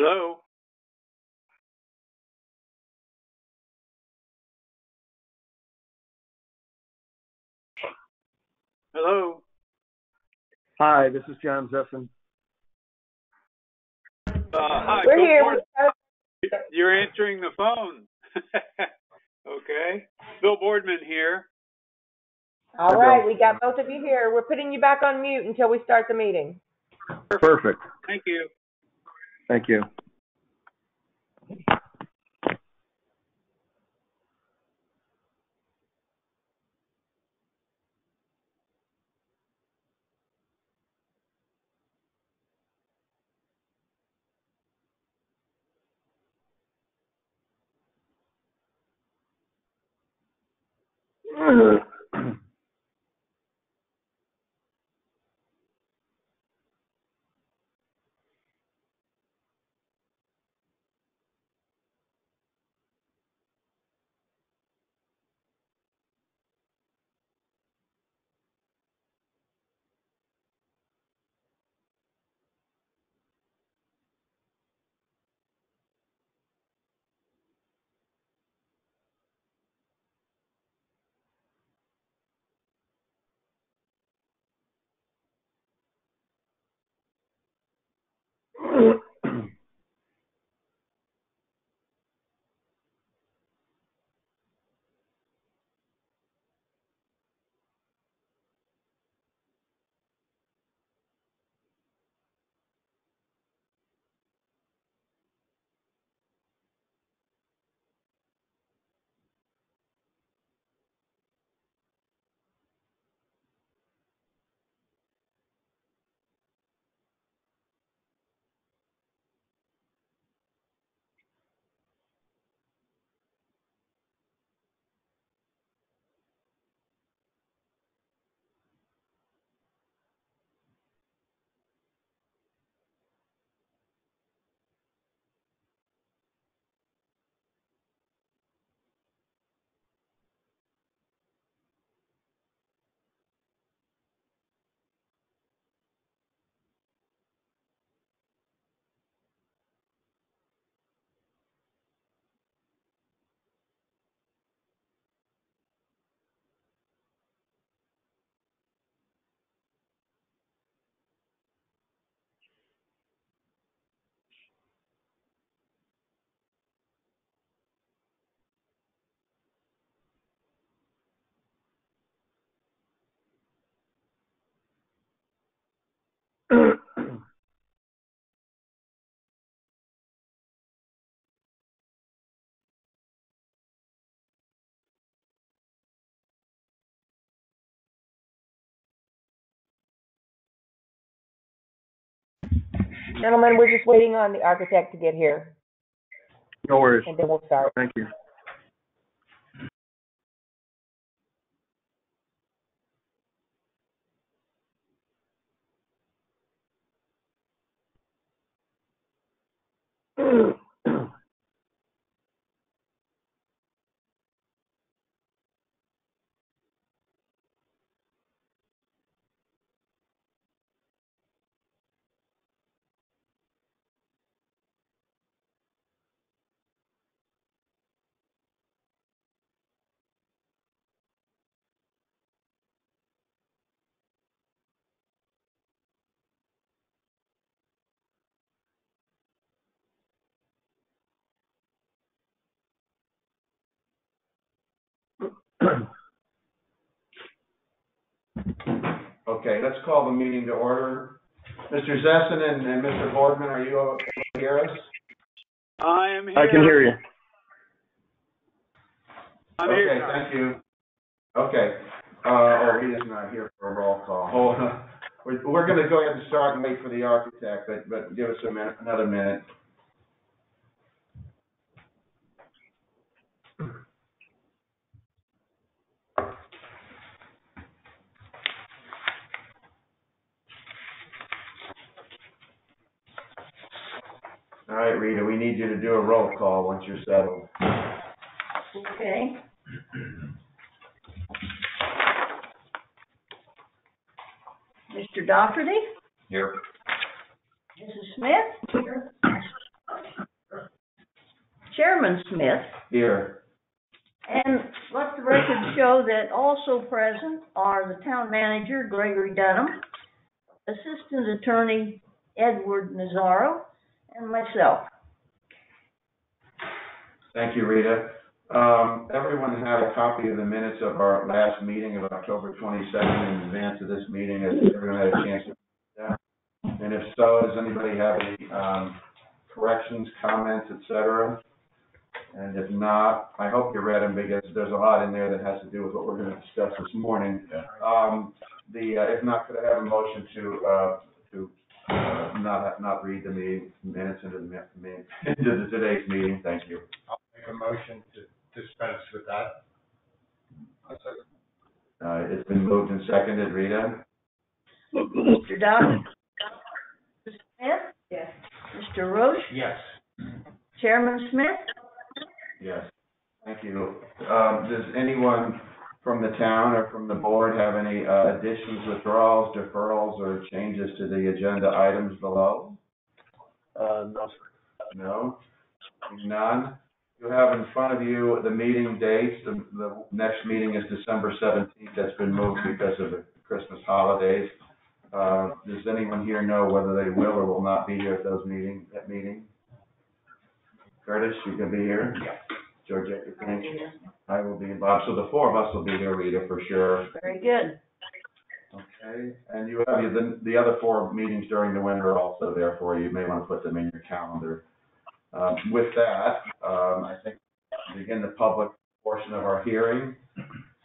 Hello? Hello? Hi, this is John Zeffen. Hi, We're Bill here. Board. You're answering the phone. Okay. Bill Boardman here. All right, we got both of you here. We're putting you back on mute until we start the meeting. Perfect. Thank you. Thank you. Gentlemen, we're just waiting on the architect to get here, No worries. and then we'll start. Thank you. Okay, let's call the meeting to order. Mr. Zessen and Mr. Boardman, are you able to hear us? I am here. I can hear you. I'm Okay, here. thank you. Okay. Rita's not here for a roll call. Hold on. We're going to go ahead and start and wait for the architect, but give us a minute, another minute. All right, Rita, we need you to do a roll call once you're settled. Okay. Mr. Doherty? Here. Mrs. Smith? Here. Chairman Smith. Here. And let the record show that also present are the town manager, Gregory Dunham, assistant attorney, Edward Nazaro, and myself. Thank you, Rita. Everyone had a copy of the minutes of our last meeting of October 22nd in advance of this meeting. Has everyone had a chance to read that? And if so, does anybody have any corrections, comments, etc.? And if not, I hope you read them because there's a lot in there that has to do with what we're going to discuss this morning. If not, could I have a motion to not read the minutes into today's meeting? Thank you. I'll make a motion to dispense with that. It's been moved and seconded. Rita? Mr. Dunham? Mr. Smith? Yes. Mr. Roche? Yes. Chairman Smith? Yes. Thank you. Does anyone from the town or from the board have any additions, withdrawals, deferrals, or changes to the agenda items below? No, sir. No? None? You have in front of you the meeting dates. The next meeting is December 17th. That's been moved because of the Christmas holidays. Does anyone here know whether they will or will not be here at that meeting? Curtis, you can be here? Yeah. Georgette, you think? I will be involved. So the four of us will be here, Rita, for sure. Very good. Okay. And you have the other four meetings during the winter also, therefore you may want to put them in your calendar. With that, I think we'll begin the public portion of our hearing,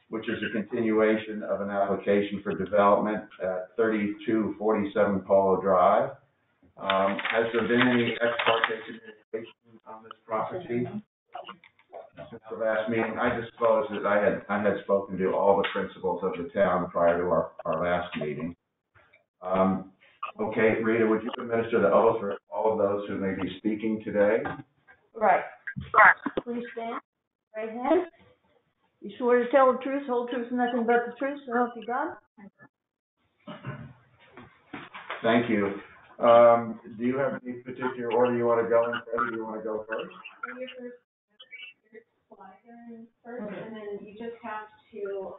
which is a continuation of an application for development at 3247 Polo Drive. Has there been any ex parte communication on this property? Since the last meeting, I disclosed that I had spoken to all the principals of the town prior to our last meeting. Okay, Rita, would you administer the oath for all of those who may be speaking today? Right. Please stand. Right hand. You swear to tell the truth, whole truth, and nothing but the truth, so help you God? Thank you. Do you have any particular order you want to go in, Freddie? Do you want to go first? Your first, and then you just have to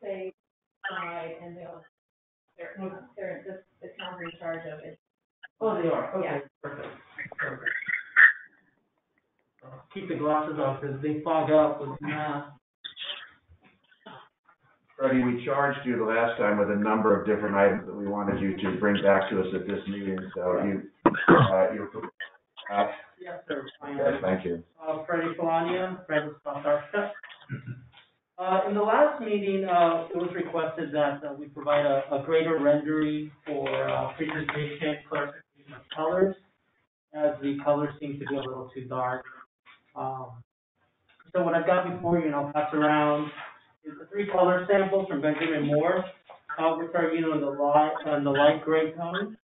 say slide, and the town's in charge of it. Oh, they are. Okay, Yeah. perfect. Keep the glasses off because they fog up with math. Freddie, we charged you the last time with a number of different items that we wanted you to bring back to us at this meeting, so you're Yes, sir. okay, thank you. Freddie Polania, Fred Scott Architect. In the last meeting, it was requested that we provide a greater rendering for presentation, clarification of colors, as the colors seem to be a little too dark. So what I've got before you, and I'll pass around, is the three color samples from Benjamin Moore, which are, in the light gray tone.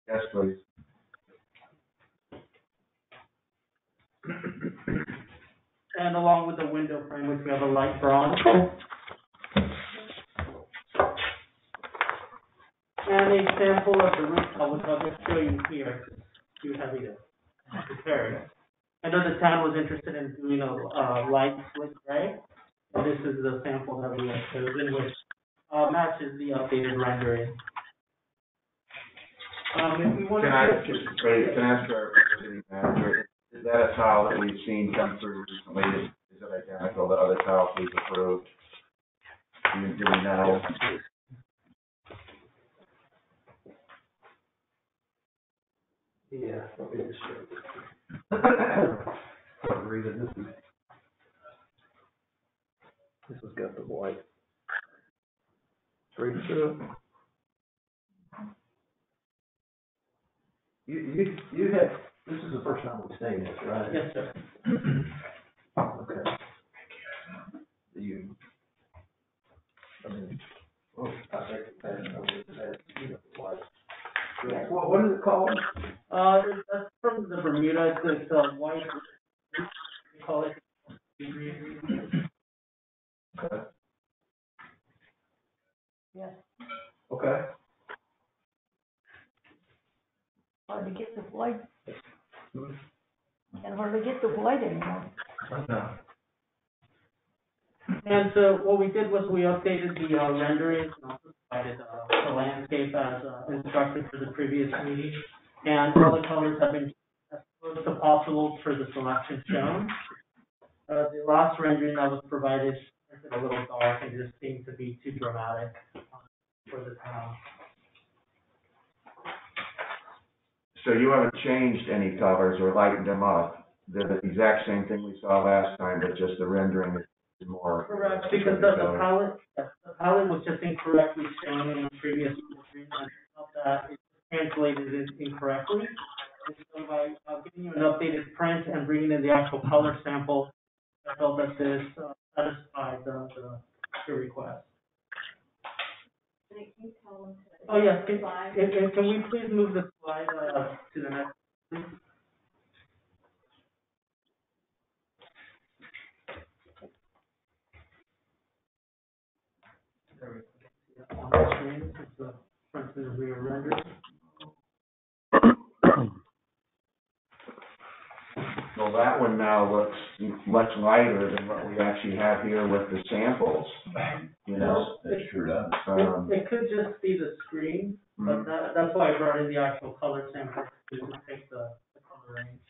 Yes, please. And along with the window frame, which we have a light bronze. And a sample of the roof tile, which I'll just show you here. You have it prepared. I know the town was interested in doing a light slick gray. And this is the sample that we have chosen, which matches the updated rendering. If we want Can I ask our city manager, is that a tile that we've seen come through recently? Is it identical to other tiles we've approved? Do we know? Yeah, let me just show you. Rita, this has got the white. Rita, you had, this is the first time we've seen this, right? Yes, sir. Okay. I think white. What is it called? That's from the Bermuda. It's white. We call it. Okay. Yes. Okay. Hard to get the white. Can hardly get the white anymore. And so what we did was we updated the renderings and also provided the landscape as instructed for the previous meeting. And all the colors have been as close as possible for the selection shown. The last rendering that was provided is a little dark and just seemed to be too dramatic for the town. So you haven't changed any colors or lightened them up? They're the exact same thing we saw last time, but just the rendering is more. Correct, because the palette was just incorrectly shown in the previous rendering, and I felt that it translated it incorrectly. And so by giving you an updated print and bringing in the actual color sample, I felt that this satisfied the request. Can you tell them to? Oh, yes, Slide? can we please move the slide to the next, please? There we go. On the screen, it's the front and the rear render. Well, that one now looks much lighter than what we actually have here with the samples, you know? It sure does. It could just be the screen, but that's why I brought in the actual color sample to take the color range.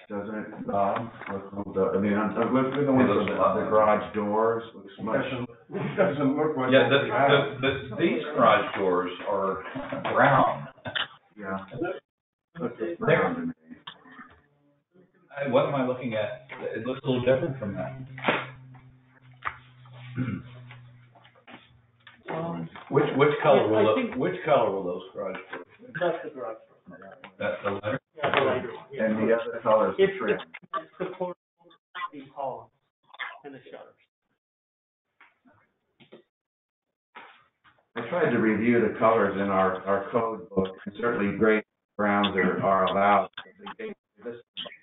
Doesn't it, look, I mean, I'm looking at the ones with the garage doors, looks much. It doesn't look like. Yeah, these garage doors are brown. Yeah. Looks brown to me. What am I looking at? It looks a little different from that. Which color will those garage doors be? That's the garage door. That's the letter? Yeah, the lighter one. Yeah. And the other colors are trim. It's the core of the columns and the shutters. I tried to review the colors in our code book, and certainly gray browns are allowed. They gave me this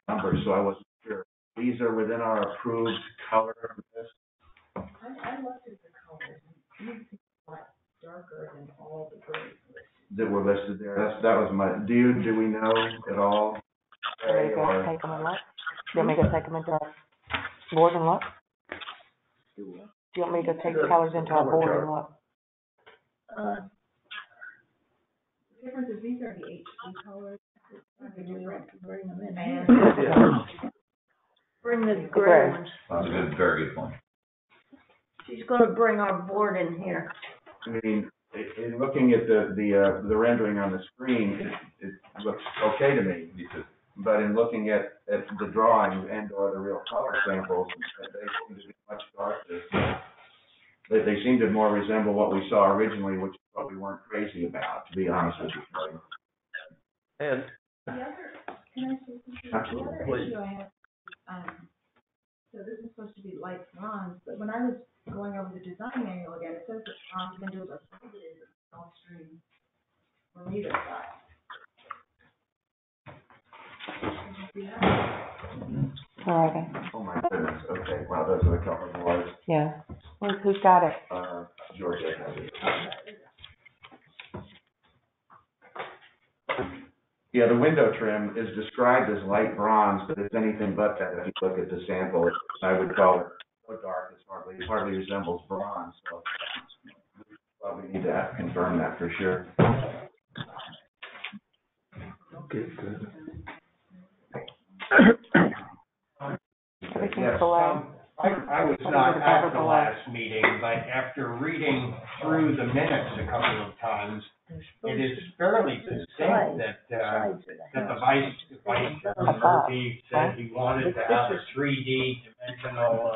number, so I wasn't sure. These are within our approved color list. I looked at the colors, and these are like darker than all the grays. That were listed there. That was my, do we know at all? Do you want me to take them and look? Do you want me to take them into our board and look? Do you want me to take the colors into our board and look? The difference is these are the HD colors. Bring them in And here. Bring the gray ones. That's a very good point. She's gonna bring our board in here. I mean, in looking at the rendering on the screen, it looks okay to me. But in looking at the drawings and or the real color samples, they seem to be much darker. They seem to more resemble what we saw originally, which is what we weren't crazy about, to be honest with you. And the other, can I say something? Absolutely. The other issue I have, so this is supposed to be light bronze, but when I was going over the design manual again, it says that bronze windows are prohibited with all stream from either side. Did you see that? All right. Oh my goodness, okay, wow, those are the color boards. Yeah. Who's got it? Georgia has it. Yeah, the window trim is described as light bronze, but it's anything but that. If you look at the sample, I would call it so dark, it hardly resembles bronze, so we probably need to confirm that for sure. okay, good. Everything's below. I was not at the last meeting, but after reading through the minutes a couple of times, it is fairly distinct that the vice Murphy said he wanted to have a 3D dimensional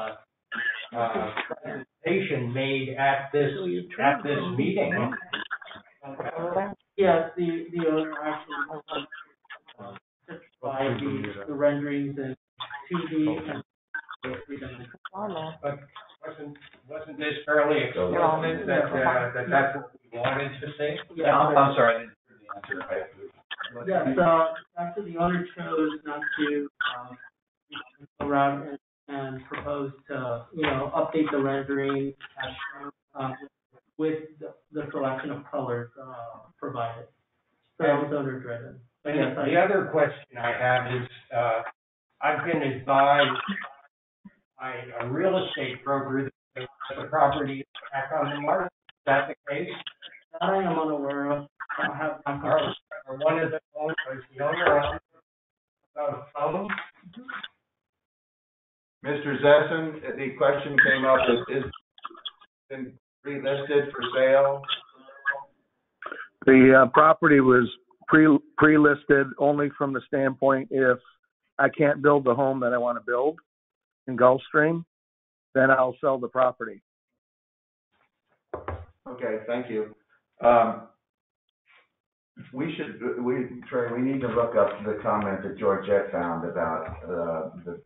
presentation made at this meeting. Yes, the owner actually certified the renderings in 2D and 3D. But wasn't this fairly explicit that that's what we wanted to see? Yeah, I'm sorry, I didn't hear the answer. yes, after the owner chose not to go around and propose to, update the rendering as shown with with the selection of colors, provided. So that was owner driven. But yes, The other question I have is, I've been advised by a real estate broker that the property is back on the market. Is that the case? that I am unaware of. I don't have. Or one of the owners, the owner of phone? Mr. Zessen, the question came up, is been pre-listed for sale? The property was pre-listed only from the standpoint if I can't build the home that I want to build in Gulfstream, then I'll sell the property. Okay, thank you. Trey, we need to look up the comment that Georgette found about the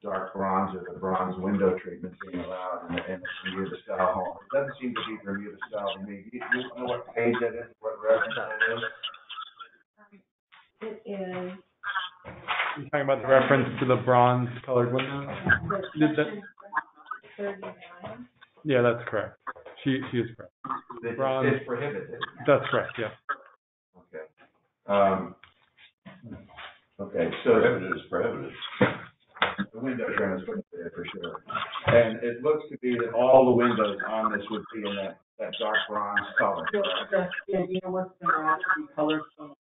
dark bronze or the bronze window treatment being allowed in the Bermuda style home. It doesn't seem to be Bermuda style to me. Do you know what page that is, what reference that is? It is. You're talking about the reference to the bronze colored window? Section 39. Yeah, that's correct. She is correct. Bronze. It's prohibited. That's correct, yeah. Okay. Okay, so. Prohibited is prohibited. The window trim is prohibited for sure. And it looks to be that all the windows on this would be in that dark bronze color. Yeah, you know what's going to actually color some of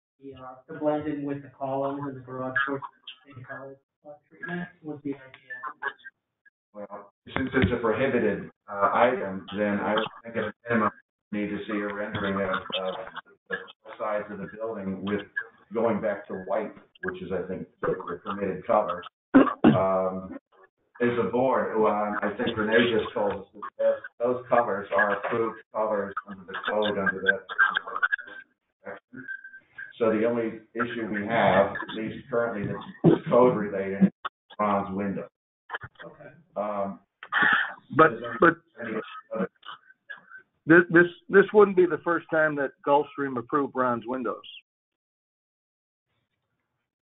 the blend in with the columns and the garage doors, same color treatment would be ideal. Well, since it's a prohibited item, then I would think at a minimum we need to see a rendering of the sides of the building with going back to white, which is, I think, the permitted color. As a board, I think Renee just told us that those colors are approved colors under the code under that. So the only issue we have, at least currently, that's code related, is bronze window. Okay. But this wouldn't be the first time that Gulfstream approved bronze windows.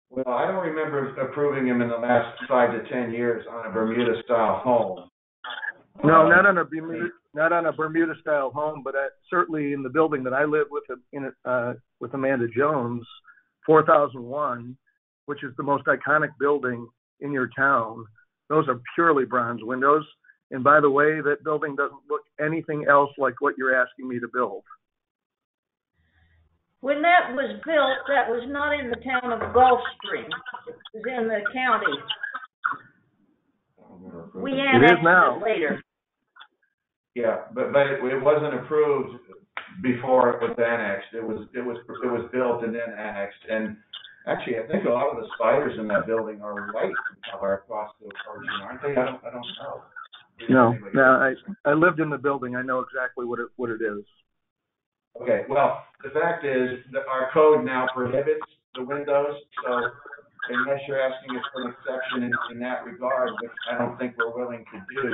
Well, I don't remember approving them in the last 5 to 10 years on a Bermuda style home. No, not on a Bermuda style home, but certainly in the building that I live with Amanda Jones, 4001, which is the most iconic building in your town. Those are purely bronze windows. And by the way, that building doesn't look anything else like what you're asking me to build. When that was built, that was not in the town of Gulfstream. It was in the county. We annexed it later. Yeah, but it wasn't approved before it was annexed. It was built and then annexed. And actually, I think a lot of the spiders in that building are white color across the origin, aren't they? I don't know. No, I lived in the building. I know exactly what it is. Okay, well, the fact is that our code now prohibits the windows, so unless you're asking us for an exception in that regard, which I don't think we're willing to do,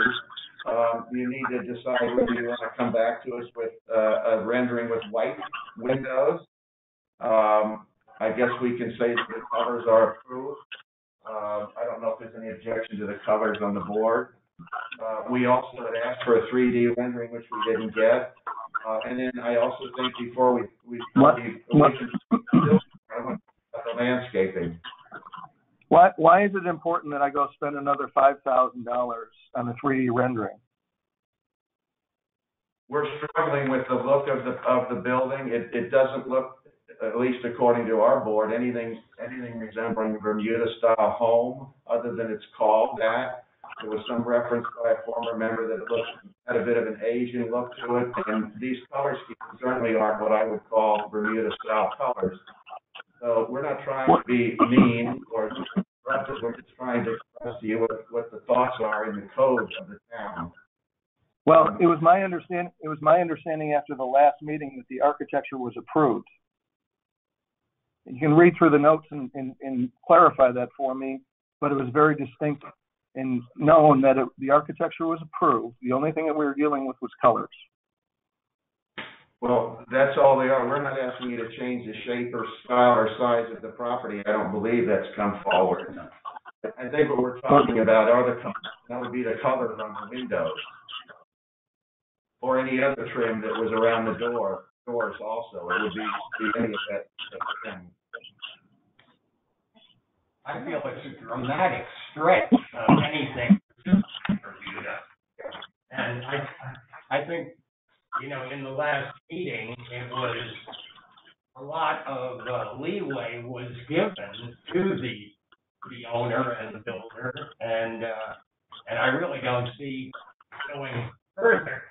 you need to decide whether you want to come back to us with a rendering with white windows. I guess we can say that the colors are approved. I don't know if there's any objection to the colors on the board. We also had asked for a 3D rendering, which we didn't get. And then I also think before we should the landscaping. Why is it important that I go spend another $5,000 on a 3D rendering? We're struggling with the look of the building. It doesn't look, at least according to our board, anything resembling a Bermuda style home, other than it's called that. There was some reference by a former member that it had a bit of an Asian look to it, and these color schemes certainly aren't what I would call Bermuda style colors. So we're not trying to be mean or disruptive. We're just trying to express to you what the thoughts are in the code of the town. Well, it was my understanding after the last meeting that the architecture was approved. You can read through the notes and clarify that for me, but it was very distinct and known that the architecture was approved. The only thing that we were dealing with was colors. Well, that's all they are. We're not asking you to change the shape or style or size of the property. I don't believe that's come forward. I think what we're talking about are the colors. That would be the colors on the windows. or any other trim that was around the doors also. It would be any of that trim. I feel it's a dramatic stretch of anything for Bermuda. And I think, you know, in the last meeting, it was a lot of leeway was given to the owner and the builder, and I really don't see going further.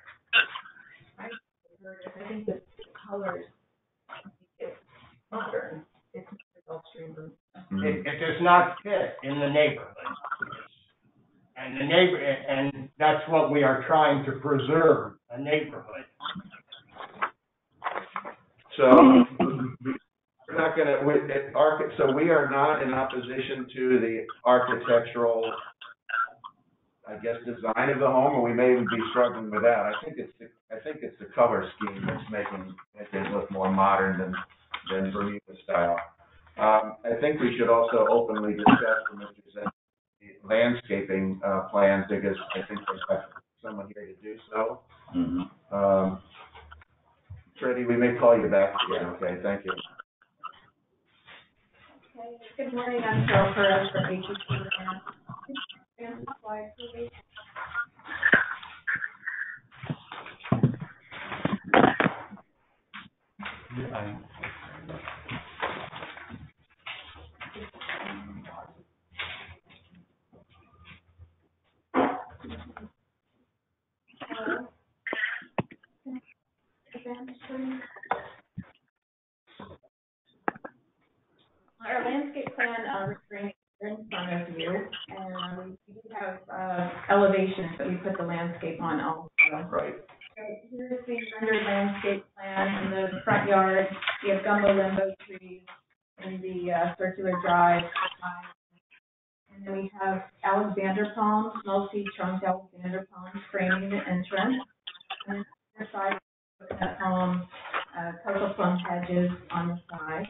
I think the colors, it's modern, it's Gulfstream. It does not fit in the neighborhood. And that's what we are trying to preserve, a neighborhood. So we're not going to. So we are not in opposition to the architectural, I guess, design of the home, or we may even be struggling with that. I think it's the color scheme that's making it look more modern than Bermuda style. I think we should also openly discuss with Mr. Zen the landscaping plans, because I think there's someone here to do so. Mm-hmm. Freddie, we may call you back again. Okay, thank you. Okay, good morning, I'm Cheryl Perez from ATC. And slide, please. Our landscape plan restraint is in front of you, and we do have elevations that we put the landscape on also. Right. Here's the rendered landscape plan. In the front yard, we have gumbo limbo trees in the circular drive. And then we have Alexander palms, multi-trunked Alexander palms framing the entrance. And then on the side, coconut palms, cocoa plum hedges on the side.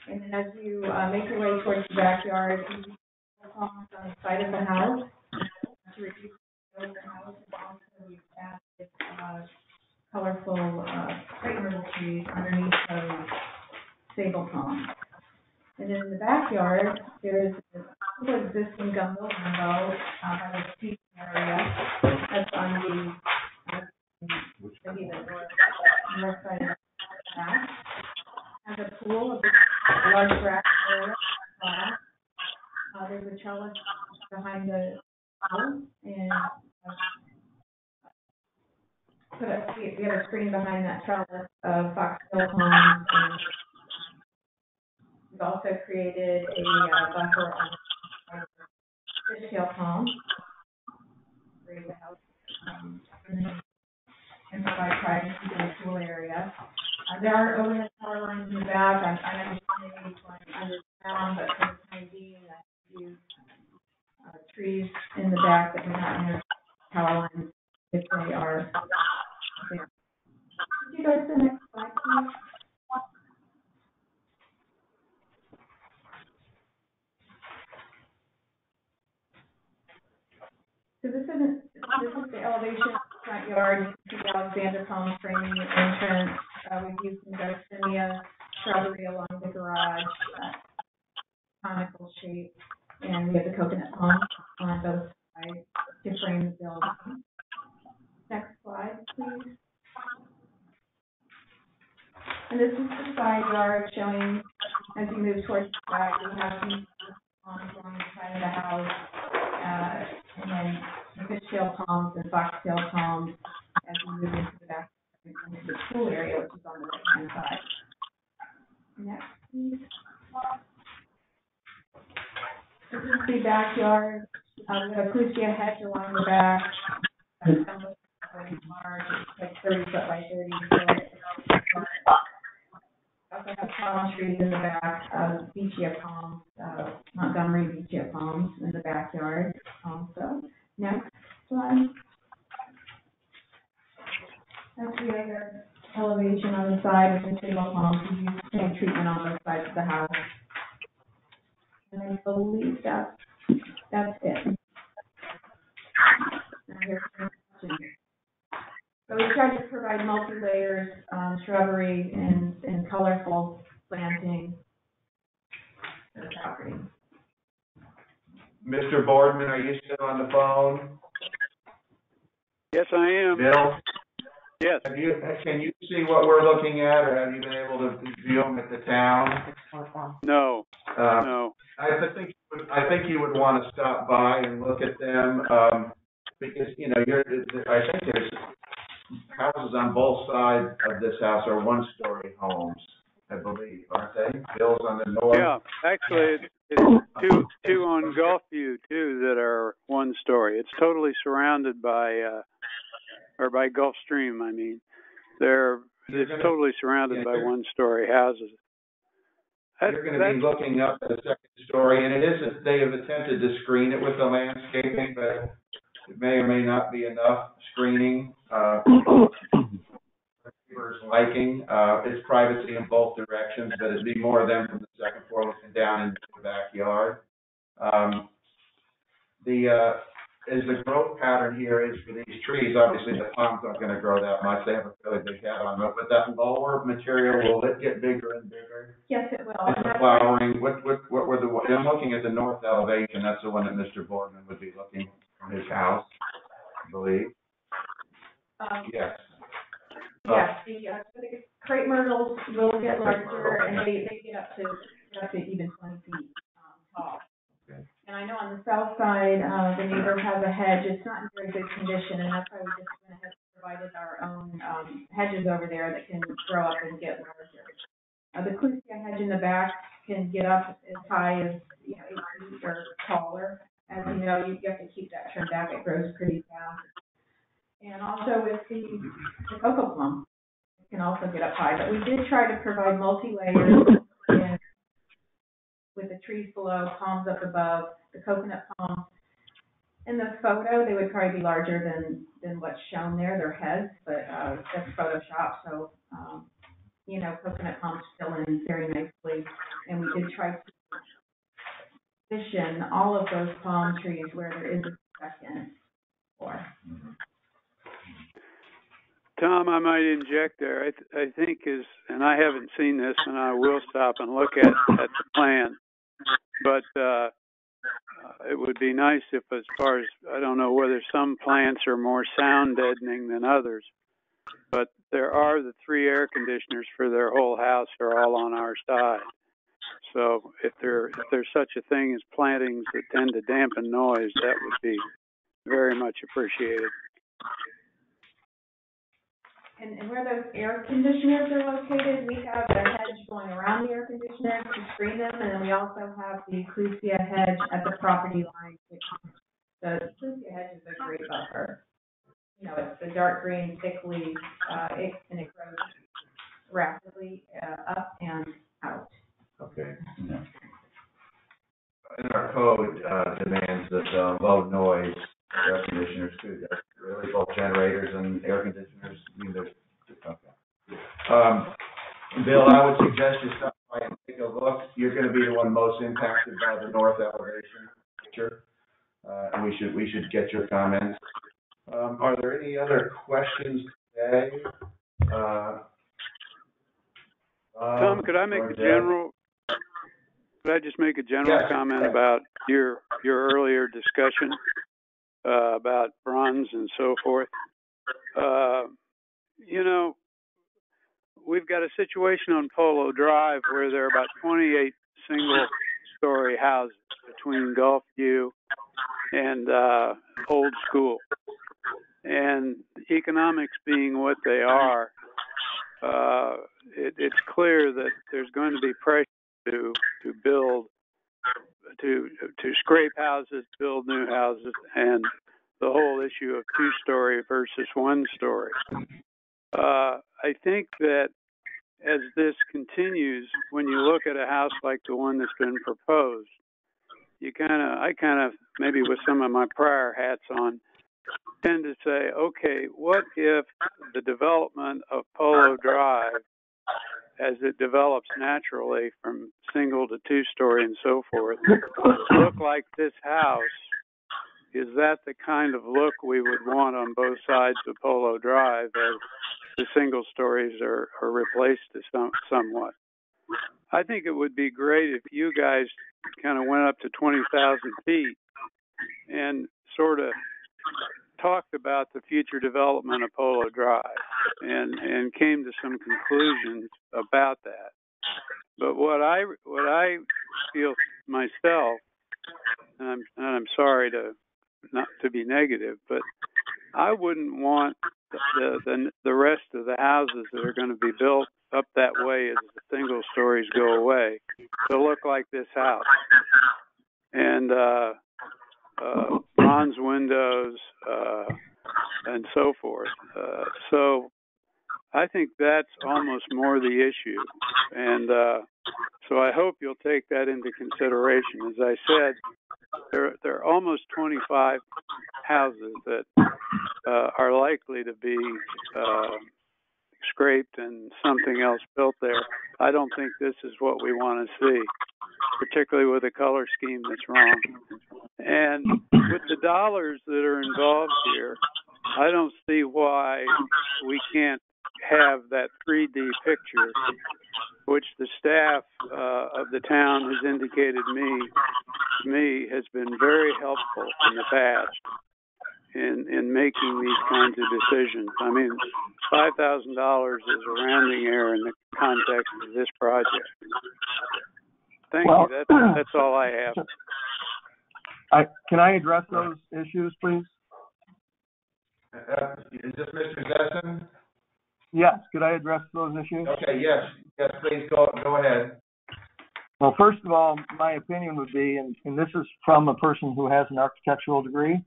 And then as you make your way towards the backyard, you see palms on the side of the house. To reduce the house, and also we've added colorful crepe myrtle trees underneath those sable palms. And then in the backyard, there's a couple existing gumbo limbo by the seating area. That's on maybe the north side of the back. Has a pool, a large grass area. There's a trellis behind the pool, and we have a screen behind that trellis of foxtail palms. And we've also created a buffer on the fishtail palm. Raise the house and provide privacy to the pool area. There are overhead power lines in the back. I understand these lines underground, but for the time being, I use trees in the back that do not enter power lines if they are there. Could you go to the next slide, please? So this is the elevation of the front yard. You can see the Alexander palms framing the entrance. We've used some Garcinia shrubbery along the garage, conical shape, and we have the coconut palms on both sides to frame the building. Next slide, please. And this is the side yard showing, as you move towards the back, we have these palms along the side of the house, and then the fishtail palms and foxtail palms as we move into the back into the pool area, which is on the right-hand side. Next, please. This is the backyard. We have a fuchsia hedge along the back. It's large. It's like 30 foot by 30 foot. We also have palm trees in the back, beechia palms, Montgomery beechia palms in the backyard also. Next slide. That's the other elevation on the side with the single palms. We use the same treatment on both sides of the house. And I believe that's it. Now here's the question. So tried to provide multi-layers, shrubbery and colorful planting for the property. Mr. Boardman, are you still on the phone? Yes, I am. Bill? Yes. Can you see what we're looking at, or have you been able to view them at the town? No. No. I think you would want to stop by and look at them, because, you know, I think there's houses on both sides of this house are one-story homes, I believe, aren't they? Bill's on the north. Yeah, actually, it's two on Gulfview too that are one story. It's totally surrounded by by Gulfstream. I mean, it's totally surrounded by one-story houses. You're going to be looking up at the second story, and they have attempted to screen it with the landscaping, but it may or may not be enough screening. Neighbors liking, it's privacy in both directions, but it'd be more of them from the second floor looking down into the backyard. As the growth pattern here is for these trees, obviously the palms aren't going to grow that much. They have a really big head on them, but that lower material, will it get bigger and bigger? Yes, it will. It's the flowering. What were I'm looking at the north elevation. That's the one that Mr. Boardman would be looking from his house, I believe. Yes. Yes, the crepe myrtles will get larger, and they get up to even 20 feet tall. Okay. And I know on the south side, the neighbor has a hedge. It's not in very good condition, and that's why we just went ahead and provided our own hedges over there that can grow up and get larger. The clusia hedge in the back can get up as high as 8 feet or taller. As you know, you have to keep that trimmed back. It grows pretty fast. And also with the cocoa plum, it can also get up high. But we did try to provide multi-layers with the trees below, palms up above, the coconut palms. In the photo, they would probably be larger than what's shown there, their heads, but that's Photoshop, so, coconut palms fill in very nicely. And we did try to position all of those palm trees where there is a second floor. Tom, I might inject there. I think and I haven't seen this, and I will stop and look at the plan. But it would be nice if, as far as, I don't know whether some plants are more sound deadening than others, but there are the 3 air conditioners for their whole house are all on our side. So if there's such a thing as plantings that tend to dampen noise, that would be very much appreciated. And where those air conditioners are located, we have a hedge going around the air conditioners to screen them, and then we also have the clusia hedge at the property line. The clusia hedge is a great buffer. It's the dark green, thick leaves, and it grows rapidly up and out. Okay. Yeah. And our code demands that low noise air conditioners too. That's really both generators and air conditioners. Okay. Bill, I would suggest you stop by and take a look. You're going to be the one most impacted by the north elevation picture, and we should get your comments. Are there any other questions today? Tom, could I just make a general comment about your earlier discussion about bronze and so forth? We've got a situation on Polo Drive where there are about 28 single-story houses between Gulfview and Old School. And economics being what they are, it's clear that there's going to be pressure to build, to scrape houses, build new houses, and the whole issue of 2-story versus 1-story. I think that as this continues, when you look at a house like the one that's been proposed, I kind of, maybe with some of my prior hats on, tend to say, okay, what if the development of Polo Drive, as it develops naturally from single to 2-story and so forth, look like this house is that the kind of look we would want on both sides of Polo Drive as the single stories are replaced somewhat? I think it would be great if you guys kind of went up to 20,000 feet and sort of talked about the future development of Polo Drive and came to some conclusions about that. But what I feel myself, and I'm sorry to not to be negative, but I wouldn't want the rest of the houses that are going to be built up that way as the single stories go away to look like this house. And bronze windows, and so forth. So I think that's almost more the issue. And so I hope you'll take that into consideration. As I said, there are almost 25 houses that are likely to be scraped and something else built there. I don't think this is what we want to see, particularly with a color scheme that's wrong. And with the dollars that are involved here, I don't see why we can't have that 3D picture, which the staff of the town has indicated to me has been very helpful in the past in making these kinds of decisions. I mean, $5,000 is a rounding error in the context of this project. Thank you. That's all I have. Can I address those issues, please? Is this Mr. Zessen? Yes. Could I address those issues? Okay. Yes. Please go ahead. Well, first of all, my opinion would be, and this is from a person who has an architectural degree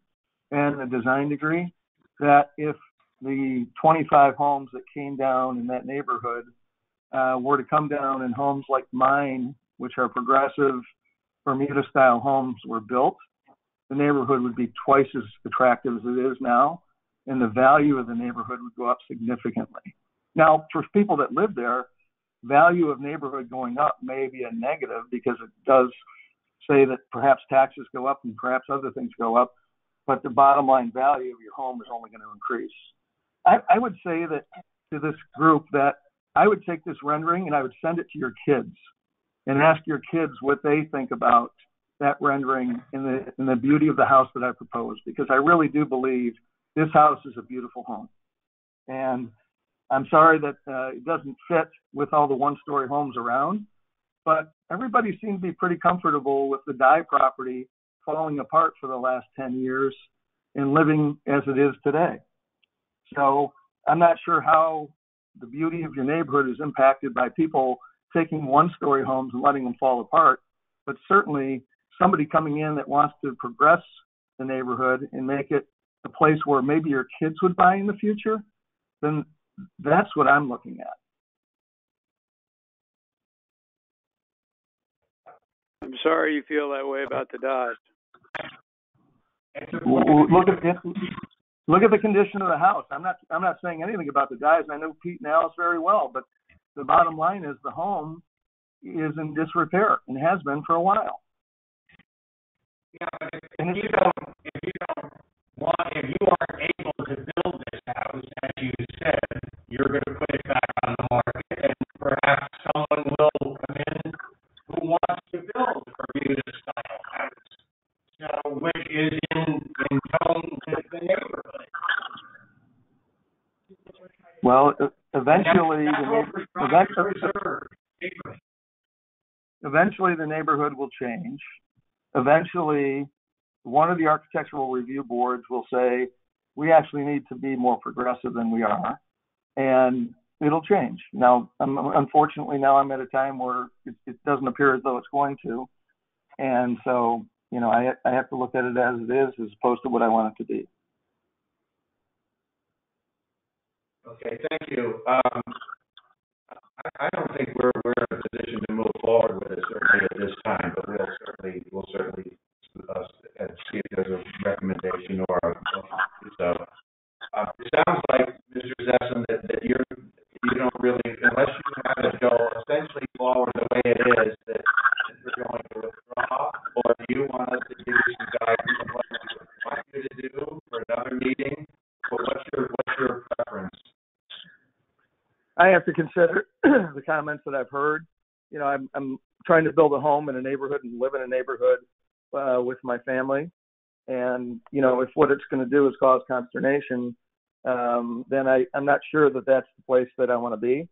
and a design degree, that if the 25 homes that came down in that neighborhood were to come down and homes like mine, which are progressive Bermuda-style homes, were built, the neighborhood would be twice as attractive as it is now, and the value of the neighborhood would go up significantly. Now, for people that live there, value of neighborhood going up may be a negative because it does say that perhaps taxes go up and perhaps other things go up, but the bottom line value of your home is only going to increase. I would say that to this group that I would take this rendering and I would send it to your kids and ask your kids what they think about that rendering and the beauty of the house that I proposed, because I really do believe this house is a beautiful home. And I'm sorry that it doesn't fit with all the one-story homes around, but everybody seems to be pretty comfortable with the Dye property falling apart for the last 10 years and living as it is today. So I'm not sure how the beauty of your neighborhood is impacted by people taking one-story homes and letting them fall apart, but certainly somebody coming in that wants to progress the neighborhood and make it a place where maybe your kids would buy in the future, then that's what I'm looking at. I'm sorry you feel that way about the Dodge. Look at the condition of the house. I'm not saying anything about the Dyes. I know Pete and Alice very well, but the bottom line is the home is in disrepair and has been for a while. Yeah, but if you aren't able to build this house, as you said, you're going to put it back on the market, and perhaps someone will come in who wants to build a Bermuda-style house, so which is in tone with the neighborhood. Well, eventually the neighborhood will change. Eventually, one of the architectural review boards will say, we actually need to be more progressive than we are, and it'll change. Now, unfortunately, now I'm at a time where it doesn't appear as though it's going to, and so, I have to look at it as it is as opposed to what I want it to be. Okay, thank you. I don't think we're in a position to move forward with it certainly at this time, but we'll certainly see if there's a recommendation or so. It sounds like, Mr. Zessen, that you don't really, unless you have it go essentially forward the way it is, that you're going to withdraw, or do you want us to give you some guidance on what you would like? meeting? What's your preference? I have to consider the comments that I've heard. You know, I'm trying to build a home in a neighborhood and live in a neighborhood with my family. And, you know, if what it's going to do is cause consternation, then I'm not sure that that's the place that I want to be.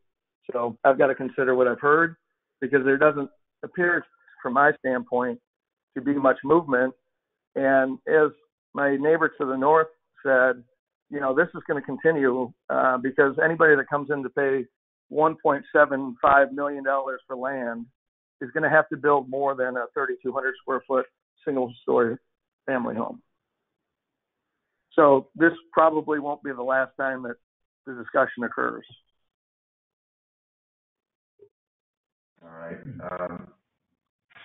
So I've got to consider what I've heard, because there doesn't appear, from my standpoint, to be much movement. And as my neighbor to the north said, you know, this is going to continue because anybody that comes in to pay $1.75 million for land is going to have to build more than a 3,200 square foot single story family home. So this probably won't be the last time that the discussion occurs. All right.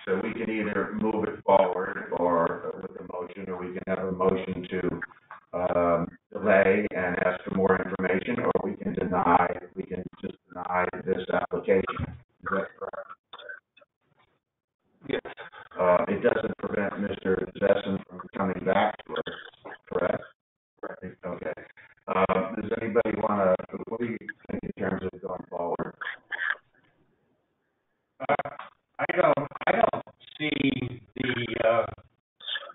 So we can either move it forward or with a motion, or we can have a motion to delay and ask for more information, or we can just deny this application. Is that correct? Yes. It doesn't prevent Mr. Zessen from coming back to us, correct? Correct. Okay. Does anybody what do you think in terms of going forward? I don't see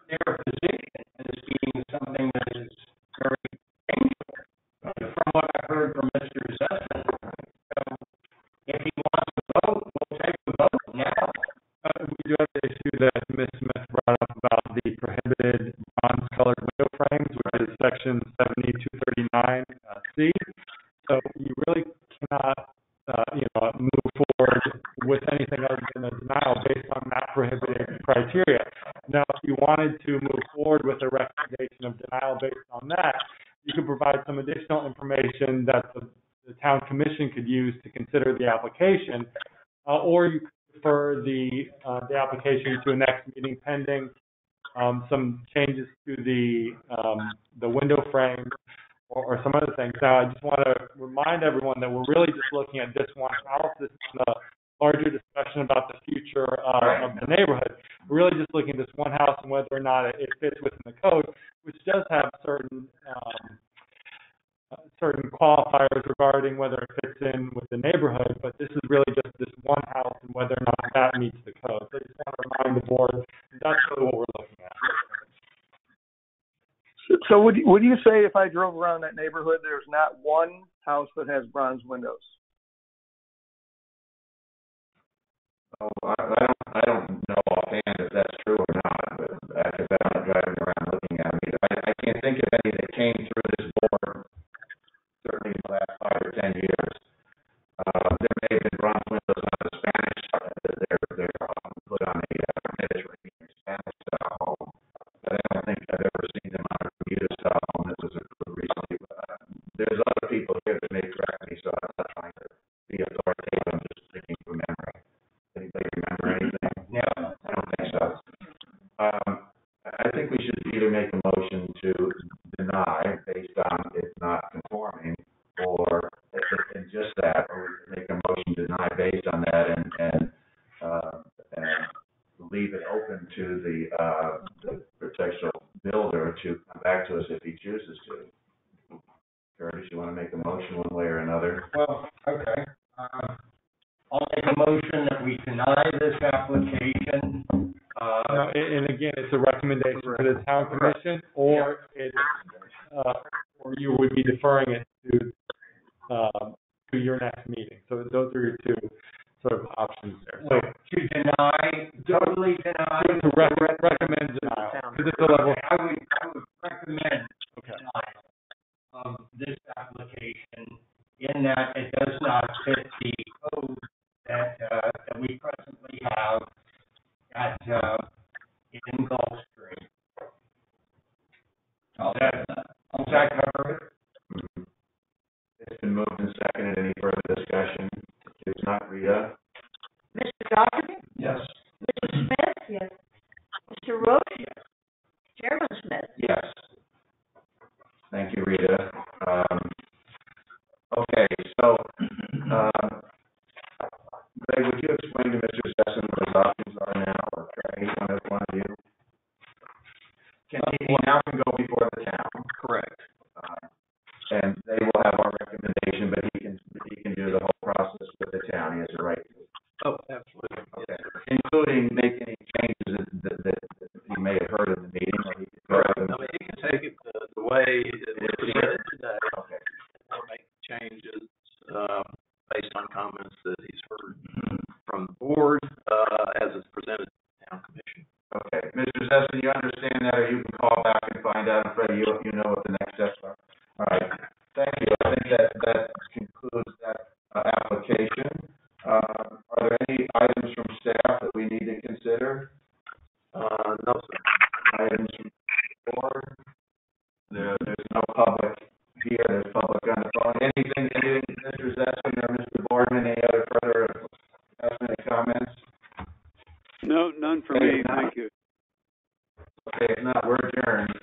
their position as being something that is very painful. From what I heard from Mr. Zessen, so if he wants to vote, we'll take the vote now. We do have the issue that Ms. Smith brought up about the prohibited bronze-colored window frames, which is section 7239C. So you really cannot, move forward with anything other than a denial based on that prohibited criteria. Now, if you wanted to move forward with a recommendation of denial based on that, you could provide some additional information that the town commission could use to consider the application, or you could refer the application to a next meeting pending some changes to the window frame or some other things. Now, I just want to remind everyone that we're really just looking at this one house. This is a larger discussion about the future of the neighborhood. We're really just looking at this one house and whether or not it fits within the code, which does have certain qualifiers regarding whether it fits in with the neighborhood, but this is really just this one house and whether or not that meets the code. So I just want to remind the board that's really what we're looking at. So would you say if I drove around that neighborhood, there's not one house that has bronze windows? Oh, I don't know offhand if that's true or not, but because I'm not driving around looking at them. I can't think of any that came through this board, certainly in the last 5 or 10 years. There may have been bronze windows on the Spanish side that they're put on a Mediterranean Spanish style home, but I don't think I've ever seen them on a Bermuda style home that was approved recently. There's other people here that may correct me, so I'm not trying to be authoritative. I'm just thinking from memory. Anybody remember anything? No, I don't think so. I think we should either make a motion to deny based on it not conforming, or and just that, or we can make a motion to deny based on that and leave it open to the potential builder to come back to us if he chooses to. Curtis, you want to make a motion one way or another? Well, okay. I'll make a motion that we deny this application. And again, it's a recommendation to the town commission, or or you would be deferring it to your next meeting. So those are your two sort of options there. So to deny, totally deny. To recommend denial, because it's a level. I would recommend denial of this application in that it does not fit the code that we presently have in Gulfstream. Does that cover it? Mm-hmm. It's been moved and seconded. Any further discussion? If not, Rita? Mr. Doherty? Yes. Mrs. Smith? Yes. Mr. Roach? Yes. Chairman Smith? Yes. Thank you, Rita. Okay, so, Greg, would you explain to Mr. Zessen what his options are now, or Trey, one of you? He now can go before the town. Correct. way it was presented today. Okay. We'll make changes, based on comments that he's heard from the board, as it's presented to the town commission. Okay, Mr. Zestin, you understand that, or you can call back and find out, and Freddie, you know what the next steps are. All right, thank you. I think that concludes that application. Are there any items from staff that we need to consider? No, sir. Items from the board? There's no public here, there's public on the phone. Anything, Mr. Zestin or Mr. Boardman, any other further comments? No, none for me, thank you. Okay, if not, we're adjourned.